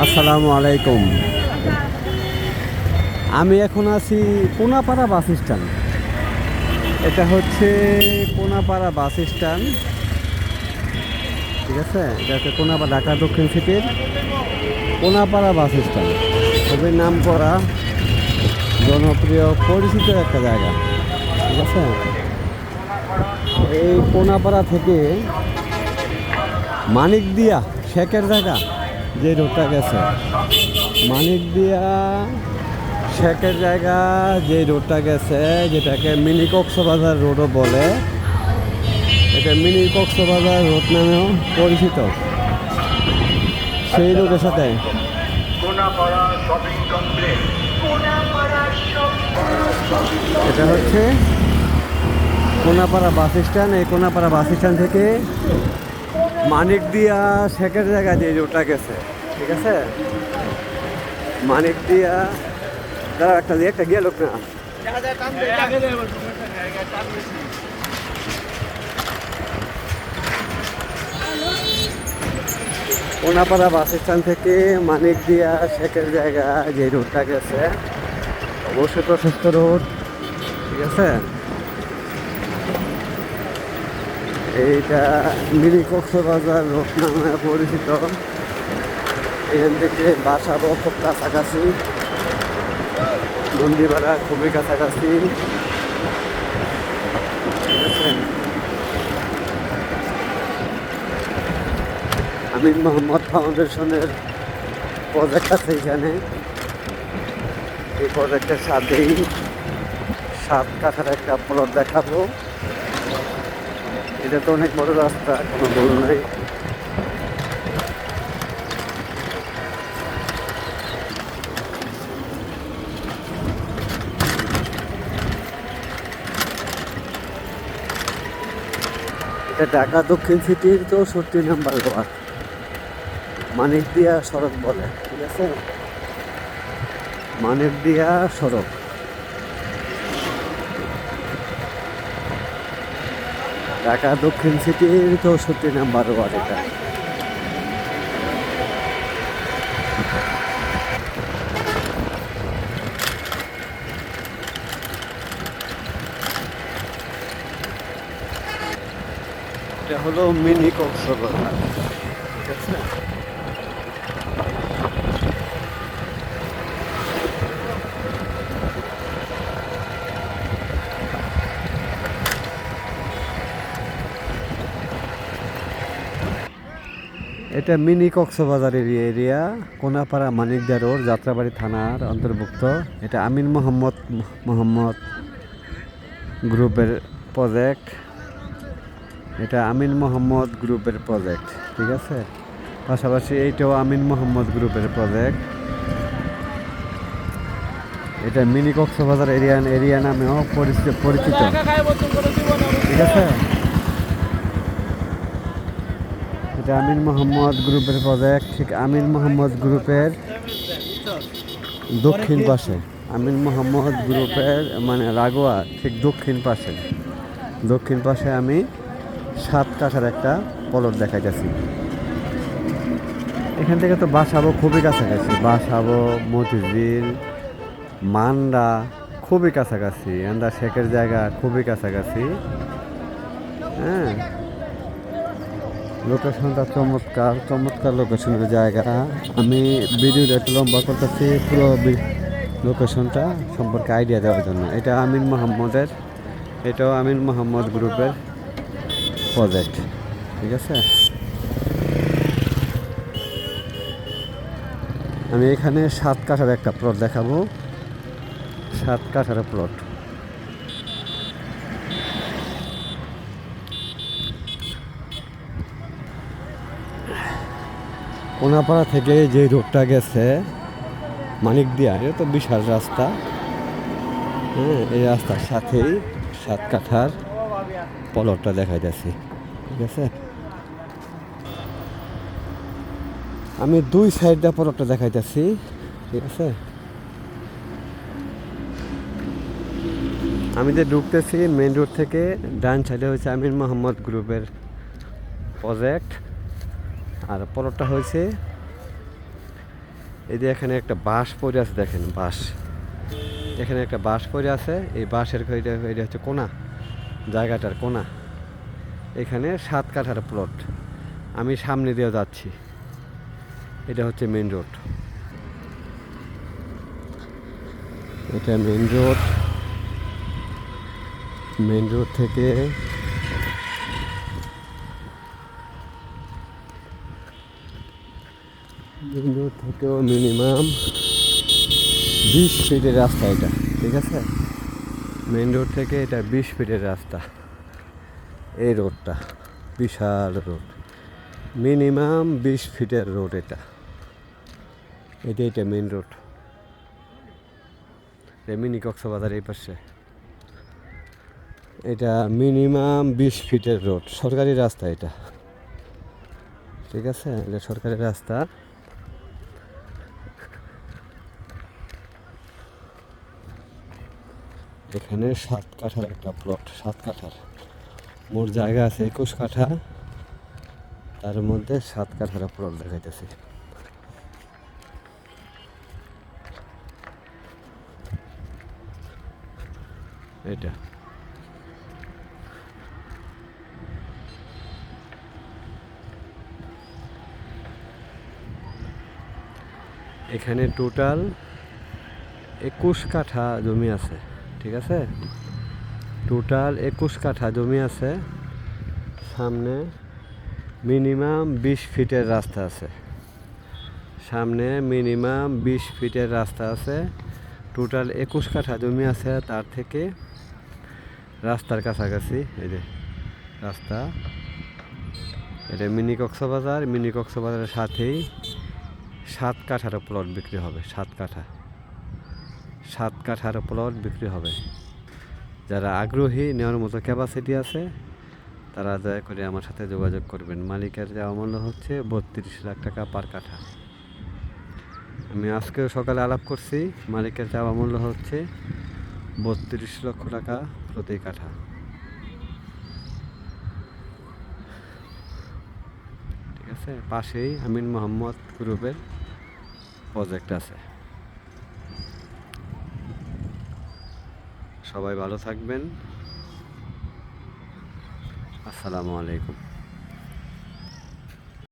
আসসালামু আলাইকুম। আমি এখন আছি কোনাপাড়া বাস স্ট্যান্ড। এটা হচ্ছে কোনাপাড়া বাস স্ট্যান্ড, ঠিক আছে। এটা হচ্ছে কোনাপাড়া, ঢাকা দক্ষিণ সিটির কোনাপাড়া বাস স্ট্যান্ড। খুবই নাম করা, জনপ্রিয়, পরিচিত একটা জায়গা, ঠিক আছে। এই কোনাপাড়া থেকে মানিকদিয়া শেখের জায়গা যে রোডটা গেছে, মানিকদিয়া শেখের জায়গা যে রোডটা গেছে, যেটাকে মিনি কক্সবাজার রোডও বলে, এটা মিনি কক্সবাজার রোড নামেও পরিচিত। সেই রোডের সাথে এটা হচ্ছে কোনাপাড়া বাস স্ট্যান্ড। এই কোনাপাড়া বাস স্ট্যান্ড থেকে মানিকদিয়া শেখের জায়গা যে রোডটা গেছে, ঠিক আছে। মানিকদিয়া দাঁড়া, একটা গিয়ে লোক না, কোনাপাড়া বাস স্ট্যান্ড থেকে মানিকদিয়া শেখের জায়গা যে রোডটা গেছে, অবশ্যই প্রশস্ত রোড, ঠিক আছে। এইটা মিনি কক্সবাজার রোড নামে পরিচিত। এখান থেকে বাসাবো খুব কাছাকাছি, নন্দীপাড়া খুবই কাছাকাছি, ঠিক আছে। আমিন মোহাম্মদ ফাউন্ডেশনের প্রজেক্ট আছে এখানে। এই প্রজেক্টের সাথেই 7 কাঠার একটা প্লট দেখাবো। এটা তো অনেক বড় রাস্তা, কোনো ভুল নাই। এটা ঢাকা দক্ষিণ সিটির 64 নম্বর ওয়ার্ড, মানিকদিয়া সড়ক বলে, ঠিক আছে। মানিকদিয়া সড়ক, ঢাকা দক্ষিণ সিটির 64 নম্বর ওয়ার্ড। এটা হলো মিনি কক্সবাজার, ঠিক আছে। এটা mini Cox's Bazar area, Konapara Manikdia road, Jatrabari থানার অন্তর্ভুক্ত। এটা আমিন মোহাম্মদ গ্রুপের প্রজেক্ট। এটা আমিন মোহাম্মদ গ্রুপের প্রজেক্ট, ঠিক আছে। পাশাপাশি এইটাও আমিন মোহাম্মদ গ্রুপের প্রজেক্ট। এটা মিনি কক্সবাজার এরিয়া নামেও পরিচিত, ঠিক আছে। এটা আমিন মোহাম্মদ গ্রুপের প্রজেক্ট, ঠিক আমিন মোহাম্মদ গ্রুপের দক্ষিণ পাশে, আমিন মোহাম্মদ গ্রুপের মানে রাগোয়া ঠিক দক্ষিণ পাশে আমি 7 কাঠার একটা প্লট দেখাইতেছি। এখান থেকে তো বাসাবো খুবই কাছাকাছি, বাসাবো, মতিঝিল, মান্ডা খুবই কাছাকাছি, আন্দা শেখের জায়গা খুবই কাছাকাছি, হ্যাঁ। লোকেশনটা চমৎকার লোকেশনের জায়গা। আমি ভিডিওটা একটু লম্বা করতেছি পুরো লোকেশনটা সম্পর্কে আইডিয়া দেওয়ার জন্য। এটাও আমিন মোহাম্মদ গ্রুপের প্রজেক্ট, ঠিক আছে। আমি এখানে 7 কাঠার একটা প্লট দেখাবো, 7 কাঠার প্লট। কোনাপাড়া থেকে যে রোডটা গেছে মানিকদিয়া, এটা তো বিশাল রাস্তা, হ্যাঁ। এই রাস্তার সাথেই 7 কাঠার প্লটটা দেখাইতেছি, ঠিক আছে। আমি 2 সাইডটা প্লটটা দেখাইতেছি, ঠিক আছে। আমি যে ঢুকতেছি মেন রোড থেকে ডান সাইডে হচ্ছে আমিন মোহাম্মদ গ্রুপের প্রজেক্ট, আর পরেরটা হয়েছে এই যে এখানে একটা বাঁশ পড়ে আছে, দেখেন বাঁশ, এখানে একটা বাঁশ পড়ে আছে। এই বাঁশের এটা হচ্ছে কোনা, জায়গাটার কোনা। এখানে 7 কাঠার প্লট। আমি সামনে দিয়ে যাচ্ছি, এটা হচ্ছে মেন রোড। এটা মেন রোড। মেন রোড থেকে থেকেও মিনিমাম 20 ফিটের রাস্তা এটা, ঠিক আছে? মেন রোড থেকে এটা 20 ফিটের রাস্তা। এই রোডটা বিশাল রোড, মিনিমাম 20 ফিটের রোড এটা। এটা মেন রোড, মিনি কক্সবাজার এই পাশে। এটা মিনিমাম 20 ফিটের রোড, সরকারি রাস্তা এটা, ঠিক আছে? এটা সরকারি রাস্তা। এখানে 7 কাঠার একটা প্লট, 7 কাঠার। মোট জায়গা আছে 21 কাঠা, তার মধ্যে 7 কাঠার প্লট দেখাইতেছি। এটা এখানে টোটাল 21 কাঠা জমি আছে, ঠিক আছে? টোটাল 21 কাঠা জমি আছে। সামনে মিনিমাম 20 ফিটের রাস্তা আছে, সামনে মিনিমাম 20 ফিটের রাস্তা আছে। টোটাল 21 কাঠা জমি আছে, তার থেকে রাস্তার কাছাকাছি এই যে রাস্তা। এটা মিনি কক্সবাজার। মিনি কক্সবাজারের সাথেই 7 কাঠার প্লট বিক্রি হবে, 7 কাঠা, 7 কাঠার প্লট বিক্রি হবে। যারা আগ্রহী, নেওয়ার মতো ক্যাপাসিটি আছে, তারা দয়া করে আমার সাথে যোগাযোগ করবেন। মালিকের যাওয়া মূল্য হচ্ছে 32 লাখ টাকা পার কাঠা। আমি আজকে সকালে আলাপ করছি, মালিকের চাওয়া মূল্য হচ্ছে 32 লক্ষ টাকা প্রতি কাঠা, ঠিক আছে? পাশেই আমিন মোহাম্মদ গ্রুপের প্রজেক্ট আছে। সবাই ভালো থাকবেন। আসসালামু আলাইকুম।